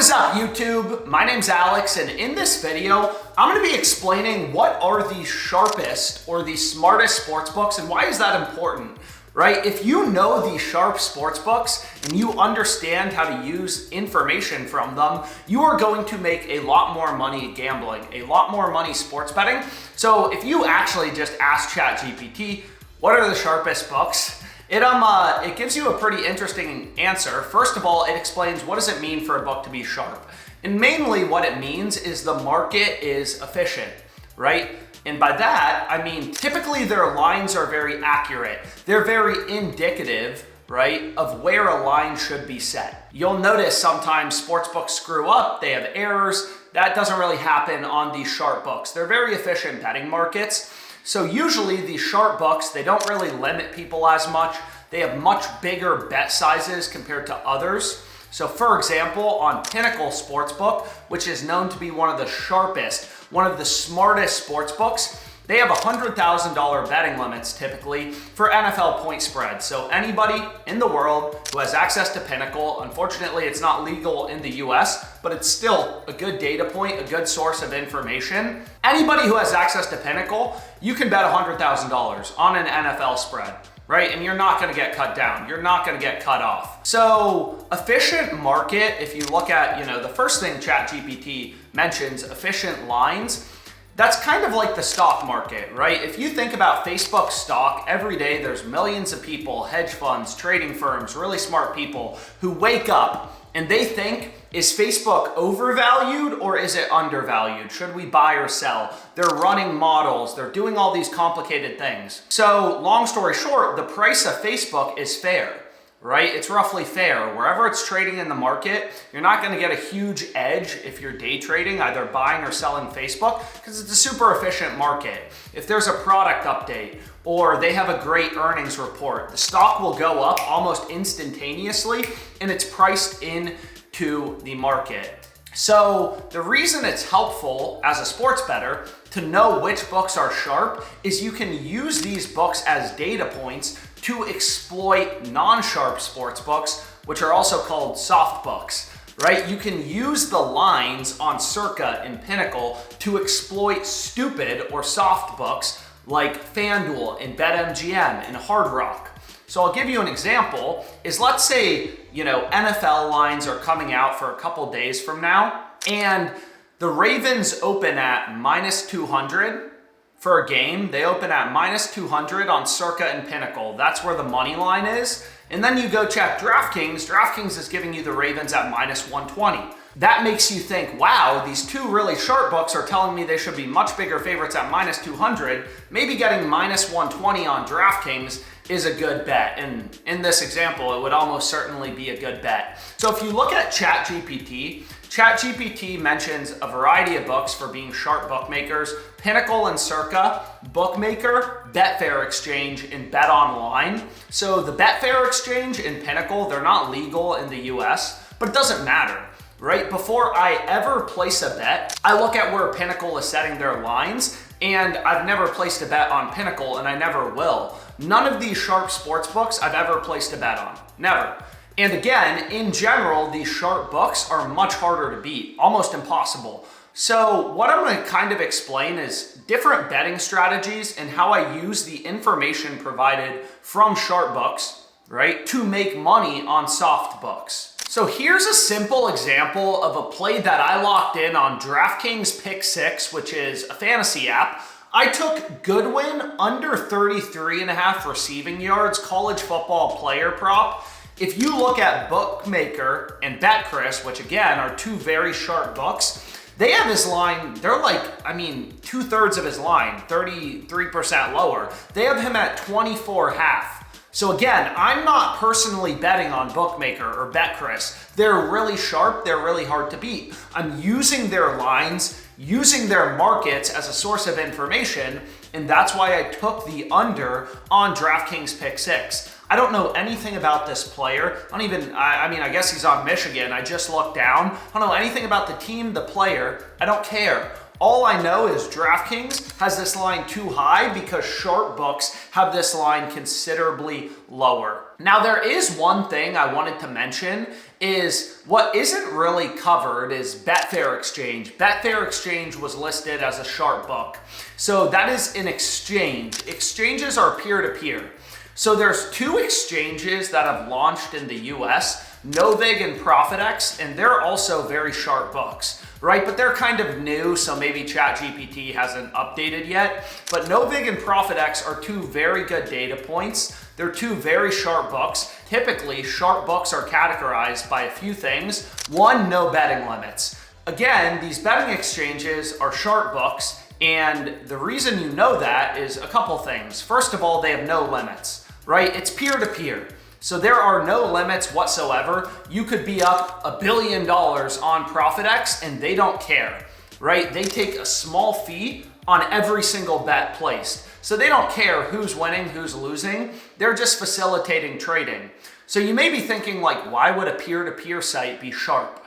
is up, YouTube? My name's Alex, and in this video, I'm going to be explaining what are the sharpest or the smartest sportsbooks and why is that important, right? If you know the sharp sportsbooks and you understand how to use information from them, you are going to make a lot more money gambling, a lot more money sports betting. So if you actually just ask ChatGPT, what are the sharpest books? It gives you a pretty interesting answer. First of all, it explains what does it mean for a book to be sharp. And mainly what it means is the market is efficient, right? And by that, I mean, typically their lines are very accurate. They're very indicative, right, of where a line should be set. You'll notice sometimes sportsbooks screw up, they have errors. That doesn't really happen on these sharp books. They're very efficient betting markets. So usually these sharp books, they don't really limit people as much. They have much bigger bet sizes compared to others. So for example, on Pinnacle Sportsbook, which is known to be one of the sharpest, one of the smartest sportsbooks, they have $100,000 betting limits typically for NFL point spreads. So anybody in the world who has access to Pinnacle, unfortunately it's not legal in the US, but it's still a good data point, a good source of information. Anybody who has access to Pinnacle, you can bet $100,000 on an NFL spread, right? And you're not gonna get cut down. You're not gonna get cut off. So efficient market, if you look at, the first thing ChatGPT mentions, efficient lines, that's kind of like the stock market, right? If you think about Facebook stock, every day there's millions of people, hedge funds, trading firms, really smart people who wake up and they think, is Facebook overvalued or is it undervalued? Should we buy or sell? They're running models, they're doing all these complicated things. So long story short, the price of Facebook is fair, right? It's roughly fair. Wherever it's trading in the market, you're not gonna get a huge edge if you're day trading, either buying or selling Facebook, because it's a super efficient market. If there's a product update or they have a great earnings report, the stock will go up almost instantaneously and it's priced into the market. So the reason it's helpful as a sports bettor to know which books are sharp is you can use these books as data points to exploit non-sharp sports books, which are also called soft books, right? You can use the lines on Circa and Pinnacle to exploit stupid or soft books like FanDuel and BetMGM and Hard Rock. So I'll give you an example is let's say, NFL lines are coming out for a couple days from now and the Ravens open at -200 for a game. They open at -200 on Circa and Pinnacle. That's where the money line is. And then you go check DraftKings. DraftKings is giving you the Ravens at -120. That makes you think, wow, these two really sharp books are telling me they should be much bigger favorites at -200. Maybe getting -120 on DraftKings is a good bet. And in this example, it would almost certainly be a good bet. So if you look at ChatGPT, ChatGPT mentions a variety of books for being sharp bookmakers: Pinnacle and Circa, Bookmaker, Betfair Exchange, and Bet Online. So the Betfair Exchange and Pinnacle, they're not legal in the US, but it doesn't matter, right? Before I ever place a bet, I look at where Pinnacle is setting their lines, and I've never placed a bet on Pinnacle, and I never will. None of these sharp sports books I've ever placed a bet on, never. And again, in general, these sharp books are much harder to beat, almost impossible. So what I'm gonna kind of explain is different betting strategies and how I use the information provided from sharp books, right, to make money on soft books. So here's a simple example of a play that I locked in on DraftKings Pick 6, which is a fantasy app. I took Goodwin under 33.5 receiving yards, college football player prop. If you look at Bookmaker and Bettors, which again are two very sharp books, they have his line, they're like, 2/3 of his line, 33% lower. They have him at 24.5. So again, I'm not personally betting on Bookmaker or Bettors. They're really sharp, they're really hard to beat. I'm using their lines, using their markets as a source of information, and that's why I took the under on DraftKings Pick 6. I don't know anything about this player. I guess he's on Michigan. I just looked down. I don't know anything about the team, the player. I don't care. All I know is DraftKings has this line too high because Sharpbooks have this line considerably lower. Now, there is one thing I wanted to mention is what isn't really covered is Betfair Exchange. Betfair Exchange was listed as a Sharpbook. So that is an exchange. Exchanges are peer-to-peer. So there's two exchanges that have launched in the US, Novig and ProfitX, and they're also very sharp books, right? But they're kind of new, so maybe ChatGPT hasn't updated yet. But Novig and ProfitX are two very good data points. They're two very sharp books. Typically, sharp books are categorized by a few things. One, no betting limits. Again, these betting exchanges are sharp books, and the reason you know that is a couple things. First of all, they have no limits, right? It's peer-to-peer. So there are no limits whatsoever. You could be up $1 billion on ProfitX and they don't care, right? They take a small fee on every single bet placed. So they don't care who's winning, who's losing. They're just facilitating trading. So you may be thinking like, why would a peer-to-peer site be sharp?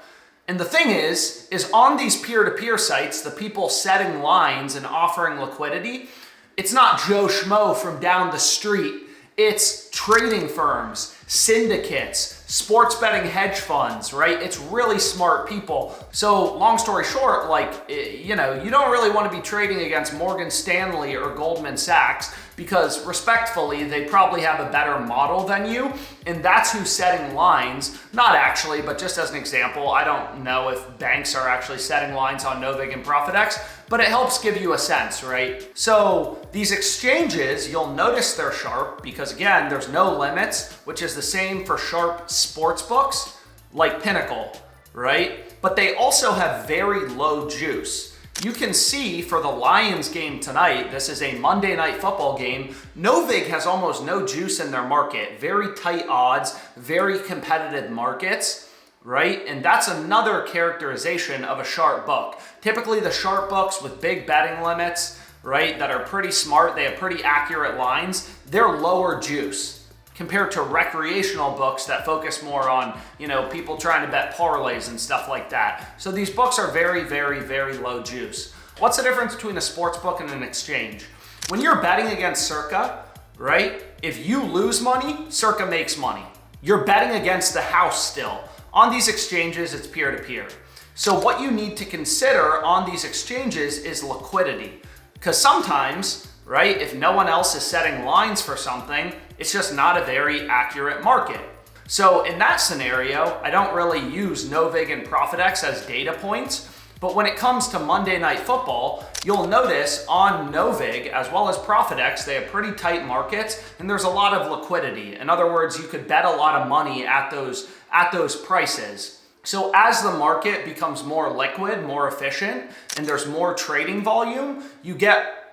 And the thing is on these peer-to-peer sites, the people setting lines and offering liquidity, it's not Joe Schmo from down the street. It's trading firms, syndicates, sports betting hedge funds, right? It's really smart people. So long story short, you don't really want to be trading against Morgan Stanley or Goldman Sachs because respectfully, they probably have a better model than you. And that's who's setting lines. Not actually, but just as an example, I don't know if banks are actually setting lines on Novig and ProfitX, but it helps give you a sense, right? So these exchanges, you'll notice they're sharp because again, there's no limits, which is the same for sharp sportsbooks like Pinnacle, right? But they also have very low juice. You can see for the Lions game tonight, this is a Monday night football game, Novig has almost no juice in their market. Very tight odds, very competitive markets, right? And that's another characterization of a sharp book. Typically the sharp books with big betting limits, right, that are pretty smart, they have pretty accurate lines, they're lower juice compared to recreational books that focus more on, people trying to bet parlays and stuff like that. So these books are very, very, very low juice. What's the difference between a sports book and an exchange? When you're betting against Circa, right, if you lose money, Circa makes money. You're betting against the house still. On these exchanges, it's peer-to-peer. So what you need to consider on these exchanges is liquidity. Because sometimes, right, if no one else is setting lines for something, it's just not a very accurate market. So in that scenario, I don't really use Novig and ProfitX as data points, but when it comes to Monday Night Football, you'll notice on Novig as well as ProfitX, they have pretty tight markets and there's a lot of liquidity. In other words, you could bet a lot of money at those prices. So as the market becomes more liquid, more efficient, and there's more trading volume, you get,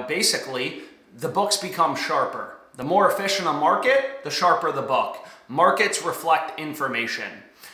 basically the books become sharper. The more efficient a market, the sharper the book. Markets reflect information.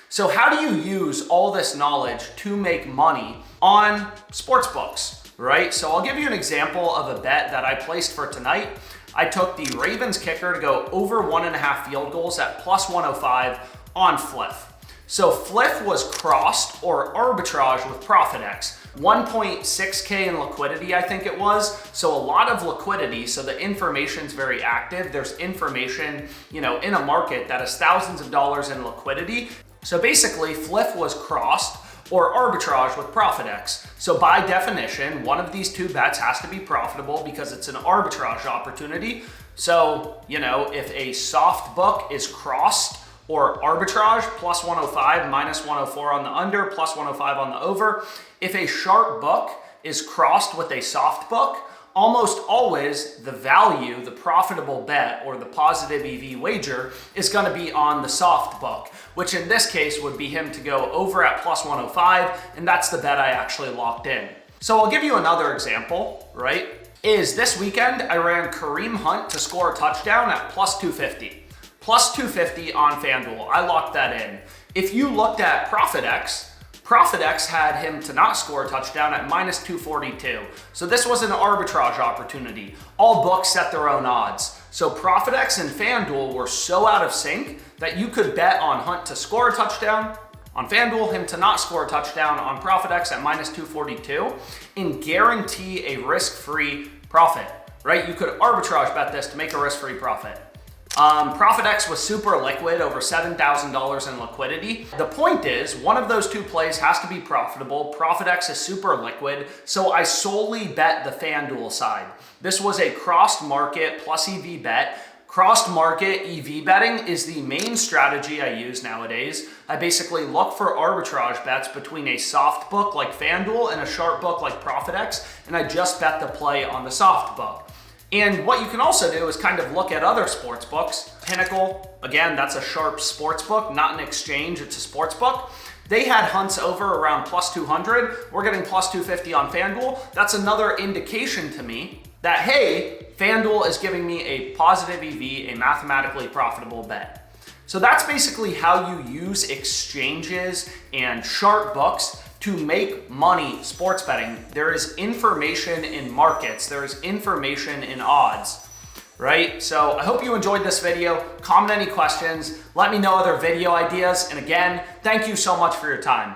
So how do you use all this knowledge to make money on sports books, right? So I'll give you an example of a bet that I placed for tonight. I took the Ravens kicker to go over 1.5 field goals at plus 105 on Fliff. So Fliff was crossed or arbitrage with ProfitX. 1.6K in liquidity, I think it was. So a lot of liquidity. So the information's very active. There's information, in a market that has thousands of dollars in liquidity. So basically Fliff was crossed or arbitrage with ProfitX. So by definition, one of these two bets has to be profitable because it's an arbitrage opportunity. So, if a soft book is crossed or arbitrage, plus 105, minus 104 on the under, plus 105 on the over. If a sharp book is crossed with a soft book, almost always the value, the profitable bet or the positive EV wager is going to be on the soft book, which in this case would be him to go over at plus 105, and that's the bet I actually locked in. So I'll give you another example, right? Is this weekend I ran Kareem Hunt to score a touchdown at plus 250. Plus 250 on FanDuel. I locked that in. If you looked at ProfitX, ProfitX had him to not score a touchdown at minus 242. So this was an arbitrage opportunity. All books set their own odds. So ProfitX and FanDuel were so out of sync that you could bet on Hunt to score a touchdown on FanDuel, him to not score a touchdown on ProfitX at minus 242, and guarantee a risk-free profit, right? You could arbitrage bet this to make a risk-free profit. ProfitX was super liquid, over $7,000 in liquidity. The point is, one of those two plays has to be profitable. ProfitX is super liquid, so I solely bet the FanDuel side. This was a crossed market plus EV bet. Crossed market EV betting is the main strategy I use nowadays. I basically look for arbitrage bets between a soft book like FanDuel and a sharp book like ProfitX, and I just bet the play on the soft book. And what you can also do is kind of look at other sports books. Pinnacle, again, that's a sharp sports book, not an exchange, it's a sports book. They had hunts over around plus 200. We're getting plus 250 on FanDuel. That's another indication to me that, hey, FanDuel is giving me a positive EV, a mathematically profitable bet. So that's basically how you use exchanges and sharp books to make money sports betting. There is information in markets, there is information in odds, right? So I hope you enjoyed this video. Comment any questions, let me know other video ideas, and again, thank you so much for your time.